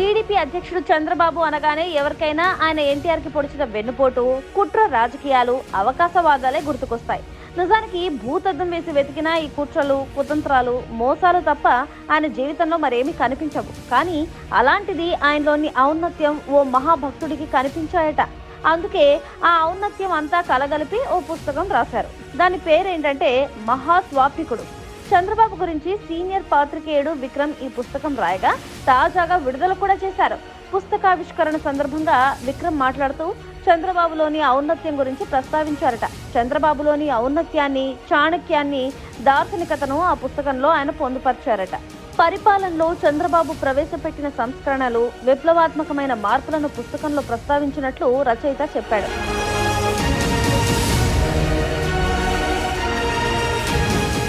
TDP అధ్యక్షుడు చంద్రబాబు అనగానే ఎవరికైనా ఆయన ఎన్టీఆర్ కి పొడిచిన వెన్నుపోటు, కుట్ర రాజకీయాలు, అవకాశవాదాలే గుర్తుకొస్తాయి. నిజానికి భూతద్దం వేసి వెతికినా ఈ కుట్రలు, కుతంత్రాలు, మోసాలు తప్ప ఆయన జీవితంలో మరేమీ కనిపించవు. కానీ అలాంటిది ఆయనలోని ఔన్నత్యం ఓ మహాభక్తుడికి కనిపించాయట. అందుకే ఆ ఔన్నత్యం అంతా కలగలిపి ఓ పుస్తకం రాశారు. దాని పేరేంటంటే మహాస్వామికుడు. చంద్రబాబు గురించి సీనియర్ పాత్రికేయుడు విక్రమ్ ఈ పుస్తకం రాయగా తాజాగా విడుదల కూడా చేశారు. పుస్తకావిష్కరణ సందర్భంగా విక్రమ్ మాట్లాడుతూ చంద్రబాబులోని ఔన్నత్యం గురించి ప్రస్తావించారట. చంద్రబాబులోని ఔన్నత్యాన్ని, చాణక్యాన్ని, దార్శనికతను ఆ పుస్తకంలో ఆయన పొందుపరిచారట. పరిపాలనలో చంద్రబాబు ప్రవేశపెట్టిన సంస్కరణలు, విప్లవాత్మకమైన మార్పులను పుస్తకంలో ప్రస్తావించినట్లు రచయిత చెప్పాడు.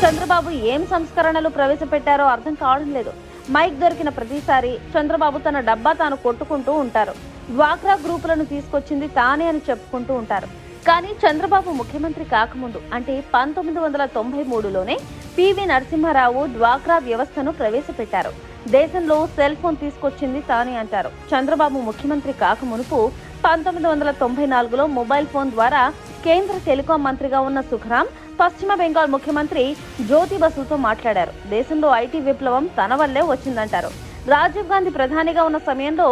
చంద్రబాబు ఏం సంస్కరణలు ప్రవేశపెట్టారో అర్థం కావడం లేదు. మైక్ దొరికిన ప్రతిసారి చంద్రబాబు తన డబ్బా తాను కొట్టుకుంటూ ఉంటారు. డ్వాక్రా గ్రూపులను తీసుకొచ్చింది తానే అని చెప్పుకుంటూ ఉంటారు. కానీ చంద్రబాబు ముఖ్యమంత్రి కాకముందు అంటే 1993లోనే పివి నరసింహారావు డ్వాక్రా వ్యవస్థను ప్రవేశపెట్టారు. దేశంలో సెల్ ఫోన్ తీసుకొచ్చింది తానే అంటారు. చంద్రబాబు ముఖ్యమంత్రి కాకమునుపు 1994లో మొబైల్ ఫోన్ ద్వారా కేంద్ర టెలికాం మంత్రిగా ఉన్న సుఖరాం పశ్చిమ బెంగాల్ ముఖ్యమంత్రి జ్యోతి బసుతో మాట్లాడారు. దేశంలో ఐటీ విప్లవం తన వల్లే వచ్చిందంటారు. రాజీవ్ గాంధీ ప్రధానిగా ఉన్న సమయంలో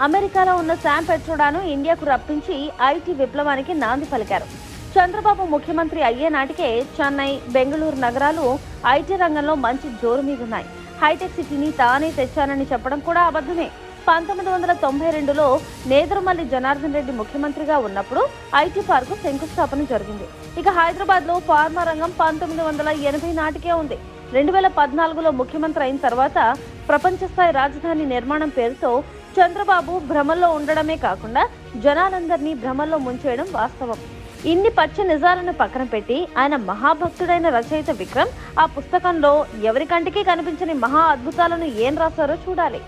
అమెరికాలో ఉన్న శామ్ పెట్రోడాను ఇండియాకు రప్పించి ఐటీ విప్లవానికి నాంది పలికారు. చంద్రబాబు ముఖ్యమంత్రి అయ్యే నాటికే చెన్నై, బెంగళూరు నగరాలు ఐటీ రంగంలో మంచి జోరు మీదున్నాయి. హైటెక్ సిటీని తానే తెచ్చానని చెప్పడం కూడా అబద్ధమే. 1992లో నేదురుమల్లి జనార్దన్ రెడ్డి ముఖ్యమంత్రిగా ఉన్నప్పుడు ఐటీ పార్కు శంకుస్థాపన జరిగింది. ఇక హైదరాబాద్ లో ఫార్మా రంగం 1980 నాటికే ఉంది. 2014లో ముఖ్యమంత్రి అయిన తర్వాత ప్రపంచ స్థాయి రాజధాని నిర్మాణం పేరుతో చంద్రబాబు భ్రమల్లో ఉండడమే కాకుండా జనాలందరినీ భ్రమల్లో ముంచేయడం వాస్తవం. ఇన్ని పచ్చ నిజాలను పక్కన పెట్టి ఆయన మహాభక్తుడైన రచయిత విక్రమ్ ఆ పుస్తకంలో ఎవరికంటికి కనిపించని మహా అద్భుతాలను ఏం రాశారో చూడాలి.